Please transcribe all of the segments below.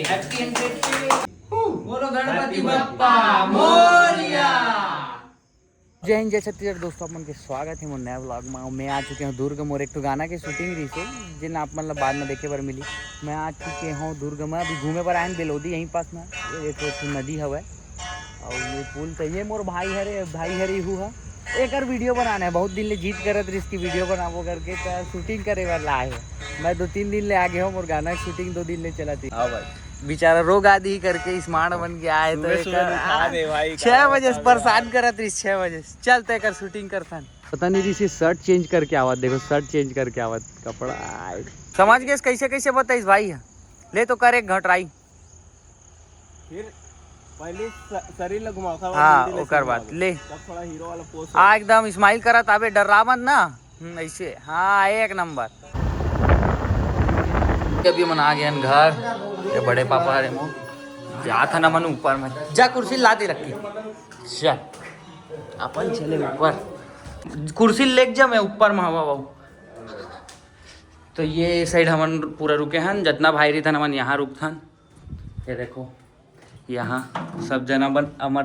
Happy entry बोलो गणपति बप्पा मोरिया। जय हिंद जय छत्तीसगढ़ दोस्तों, अपन के स्वागत है मोर नया व्लॉग में। मैं आ चुके हूँ दुर्ग। मोर एक गाना के शूटिंग रही से जिन आप मतलब बाद में देखे बर मिली। मैं आ चुके हूँ दुर्ग में, अभी घूमे पर आए बेलोदी यहीं पास में। ये देखो नदी हवा और ये पुल तो ये मोर भाई हरे हुआ एक और वीडियो बनाना है। बहुत दिन ले जीत करत रही इसकी वीडियो बनाबो करके, तो शूटिंग करे वाला आए है। मैं 2-3 दिन ले आ गया हूँ। मोर गाना की शूटिंग 2 दिन ले चला थी। हाँ भाई बेचारा रोग आदि करके स्मार्ट बन के आए तो 6 बजे से परेशान करत रही। 6 बजे चलते कर शूटिंग करता पता नहीं रही शर्ट चेंज करके आवत। देखो शर्ट चेंज करके आवत कपड़ा समझ गए कैसे कैसे बताइस भाई। ले तो कर एक घटराई फिर पहले शरीर ल घुमाओ। हाँ ओकर बात ले तब थोड़ा हीरो वाला पोज हाँ एकदम स्माइल करत आवे डरा मत ना ऐसे। हाँ एक नंबर। अभी मन आ गया घर। ये बड़े पापा रे मो जा था ना मन ऊपर में जा कुर्सी ला दे रखी चल अपन चले ऊपर। कुर्सी लेके जा मैं ऊपर में हवा बाबू। तो ये साइड हमन पूरा रुके हैं जितना भाई रही था हमन यहाँ रुक था। ये देखो यहाँ सब जना बन अमर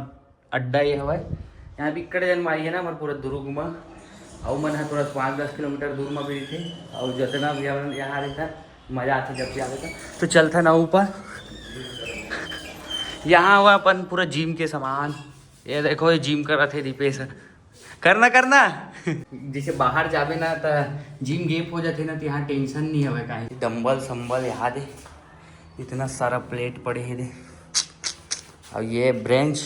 अड्डा ये हवा। यहाँ भी इकड़ जन आई है ना हमारे पूरा दुर्ग में। और मन है थोड़ा 5-10 किलोमीटर दूर में भी थे। और जितना भी हम यहाँ रहता मज़ा आता जब भी आते था तो चलता ना ऊपर। यहाँ हुआ अपन पूरा जिम के सामान। ये देखो ये जिम कर रहे थे दीपेश करना जैसे बाहर जावे ना तो जिम गेप हो जाते ना तो यहाँ टेंशन नहीं हवे कहीं। डम्बल संबल यहाँ दे इतना सारा प्लेट पड़े है दे। और ये ब्रेंच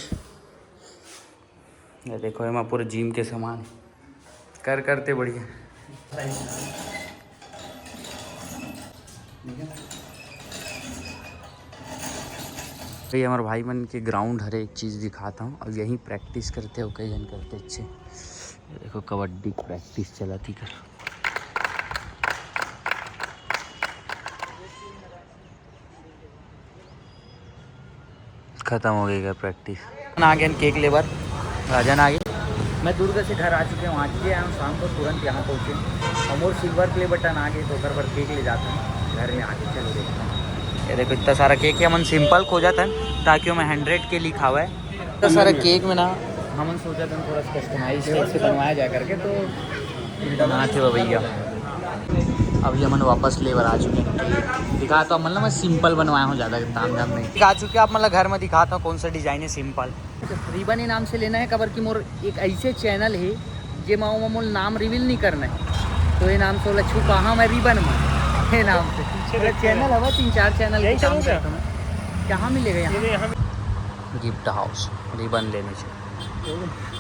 ये देखो ये पूरे जिम के सामान करते बढ़िया। ये हमारे भाई मन के ग्राउंड हर एक चीज़ दिखाता हूँ। और यहीं प्रैक्टिस करते हो कई जन करते अच्छे। देखो कबड्डी प्रैक्टिस चला थी कर खत्म हो गई का प्रैक्टिस। आ गया केक लेबर राजन आ गए। मैं दुर्ग से घर आ चुके हूँ। आज के आया हूँ शाम को तुरंत यहाँ पहुँचे। और मोर सिल्वर प्ले बटन आ गए तो घर पर केक ले जाता हूँ घर में आके। चलो देखते हैं। ये देखो इतना सारा केक है। हमन सिंपल खोजा था ताकि मैं 100 के लिखा हुआ है। इतना सारा केक में ना हमन सोचा था थोड़ा कस्टमाइज टाइप से बनवाया जा करके तो बनाते हुए भैया। अभी हमन वापस लेबर आ चुके हैं। दिखाता हूँ मतलब मैं सिंपल बनवाया हूँ, ज़्यादा ताम झाम नहीं दिखा चुके। आप मतलब घर में दिखाता हूँ कौन सा डिज़ाइन है सिंपल। रिबन नाम से लेना है कबर की मोर एक ऐसे चैनल है जे माओ मोल नाम रिवील नहीं करना है। तो ये नाम से बोला छुपा हाँ मैं रिबन में ये नाम से चैनल है 3-4 चैनल कहाँ मिलेगा यहाँ। गिफ्ट हाउस रिबन लेने से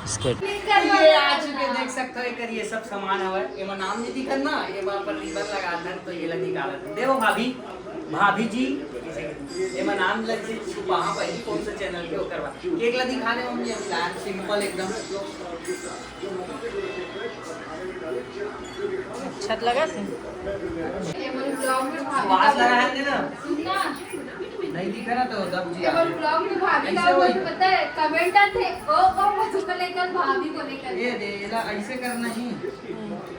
स्केट ये आ चुके देख सकते हो। ये सब सामान है ये नाम नहीं दिखना ये पर रिबन लगा दे तो ये लग निकाल देखो भाभी जी ये नाम लग से छुपा पहले कौन सा चैनल के ओकर बाद केक ला दिखाने में हम प्लान सिंपल एकदम छत लगा से आवाज लगा है ना नहीं दिख रहा तो दब जी केवल ब्लॉग में भाभी का बोल पता है कमेंट थे ओ मुझे को लेकर भाभी को लेकर ये दे ऐसे करना ही।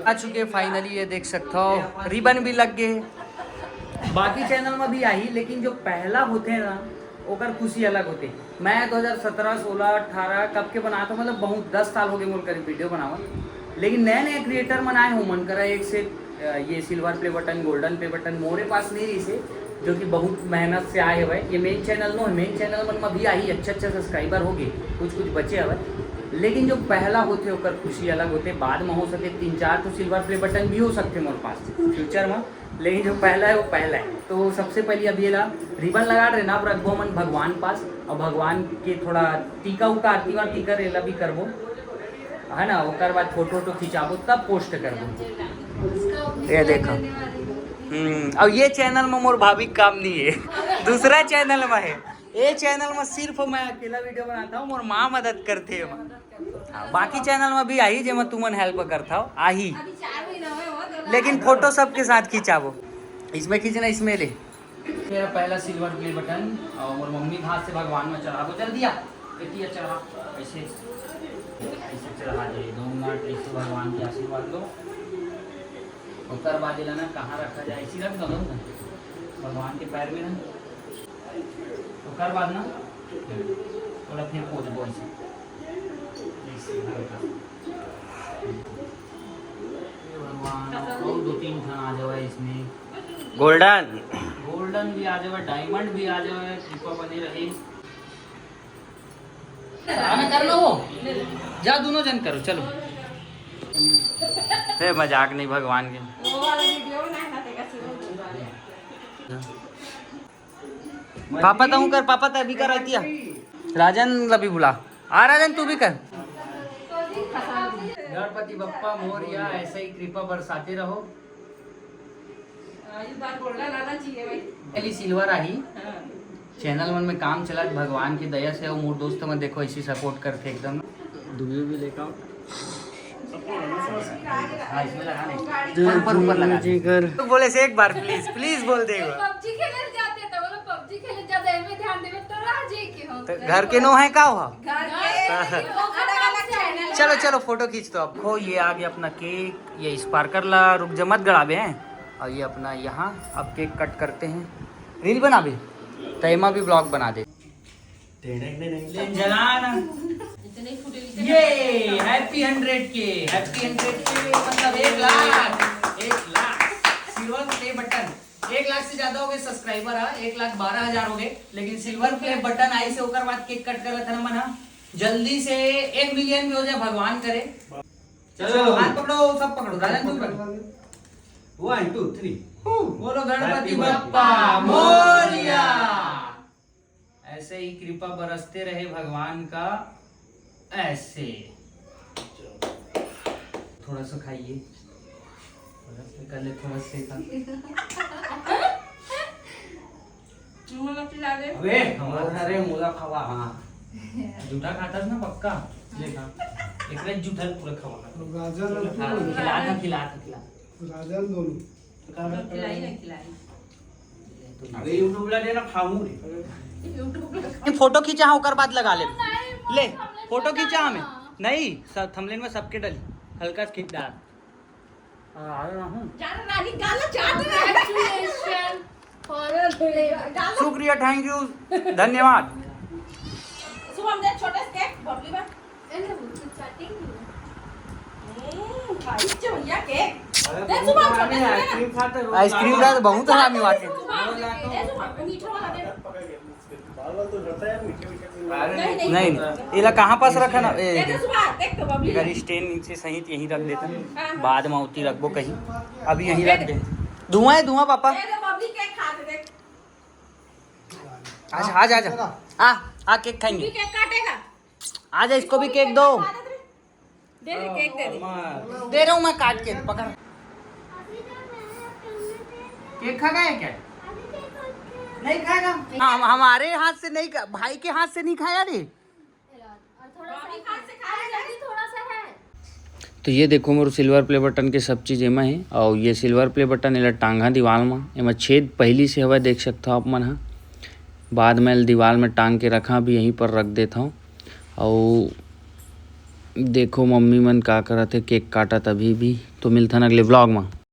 आ चुके फाइनली ये देख सकते हो रिबन भी लग गए। बाकी चैनल में भी आई लेकिन जो पहला होते हैं ना ओकर खुशी अलग होते। मैं 2017, 16, 18 कब के बनाता हूँ मतलब बहुत 10 साल हो गए मोर करीब वीडियो बनावा। लेकिन नए क्रिएटर बनाए हूँ मन करा एक से ये silver play button golden play button मोरे पास नहीं रही से जो कि बहुत मेहनत से आए हुए। ये main channel no main channel मन में भी आई अच्छा सब्सक्राइबर हो गए कुछ बचे हुए। लेकिन जो पहला होते ओकर खुशी अलग होते। बाद में हो सके 3-4 तो सिल्वर प्ले बटन भी हो सकते मोर पास फ्यूचर में। लेकिन जो पहला है वो पहला है। तो सबसे पहले अब ये रिबन लगा रहे ना रखबो मन भगवान पास और भगवान के थोड़ा टीका उका आरती वार टीका रेला भी करबो है ना। ओकर बाद फोटो खिंचाबो तब पोस्ट करबो। ये देखो अब ये चैनल में मोर भाभी काम नहीं है दूसरा चैनल में है। ये चैनल में सिर्फ मैं अकेला वीडियो बनाता हूँ मोर माँ मदद करते है। बाकी चैनल में भी आई जे तुमन हेल्प करता हो आही लेकिन फोटो सबके साथ खिंचाबो। इसमें खींचना इसमें ले मेरा पहला सिल्वर प्ले बटन और मोर मम्मी हाथ से भगवान में चढ़ाबो चल दिया बेटिया चढ़ा ऐसे चढ़ा दे 2 मिनट ऐसे भगवान के आशीर्वाद लो। उत्तर बाद ना कहाँ रखा जाए इसी रख दो ना भगवान के पैर में ना कर बाद ना थोड़ा फिर पोज बोल से भगवान और 2-3 खान आ जाए इसमें गोल्डन भी आ जाए, डायमंड भी आ जाए, कृपा बनी रही। कर लो वो जा, दोनों जन करो चलो। मजाक नहीं भगवान के। पापा तो कर, पापा तो अभी कर रही थी। राजन अभी बुला आ, राजन तू भी कर। गणपति बप्पा मोरया, ऐसे ही कृपा बरसाते रहो। पहली सिल्वर आई चैनल वन में काम चला भगवान की दया से, और मोर दोस्त में देखो ऐसी सपोर्ट करते एकदम। दुबी भी लेकर इसमें लगा तो बोले से एक बार प्लीज बोल दे। पबजी खेले जाते तो बोलो, पबजी खेले जाते एमे ध्यान देवे तो राजे के हो। तो घर के नो है का हो। घर के अलग चैनल। चलो चलो फोटो खींच दो अब। ये आ गया अपना केक, ये स्पार्कर ला रुक जा मत गड़ाबे हैं। और ये अपना यहाँ अब केक कट करते हैं, रील बना भी तैमा भी ब्लॉग बना दे। जलाना ये हैप्पी 100 के मतलब 1 lakh silver play button. 1 lakh से ज्यादा हो गए सब्सक्राइबर, 1,12,000 हो गए, लेकिन सिल्वर प्ले बटन आई से होकर बाद केक कट कर था मना जल्दी से 1 मिलियन भी हो जाए भगवान करे। चलो हाथ पकड़ो, सब पकड़ो, राजन तू पकड़ो। 1 2 3 बोलो गणपति बप्पा मोरया। ऐसे ही कृपा बरसते रहे भगवान का, ऐसे थोड़ा सा खाइए, थोड़ा से अरे मुला खवा। हाँ जूठा खाता ना पक्का, एक जूठा पूरा खवा खिला फोटो खींचा होकर बाद लगा ले फोटो खींचा हमें नहीं सब थंबनेल में सबके डली हल्का खींच डाल। शुक्रिया, थैंक यू, धन्यवाद। आइसक्रीम का बहुत हरामी बात है। नहीं इला कहाँ पास रखा ना अगर स्टैंड से सही यहीं रख देता, बाद में उती रखबो कहीं, अभी यहीं रख दे। धुआं है धुआं पापा। आजा आ केक खाएंगे। आ जा, इसको भी केक दो। दे रहा हूँ मैं काट के, पकड़। केक खा गए क्या? नहीं खाएगा। हमारे हाथ से नहीं, भाई के हाथ से नहीं खाया रे। तो ये देखो मोर सिल्वर प्ले बटन के सब चीज़ एमा है, और ये सिल्वर प्ले बटन एला टांगा दीवार में, एमा छेद पहली से हवा देख सकता आप मन। बाद में दीवार में टांग के रखा भी, यहीं पर रख देता हूँ। और देखो मम्मी मन का करत है, केक काटत अभी भी। तो मिलता अगले व्लॉग में।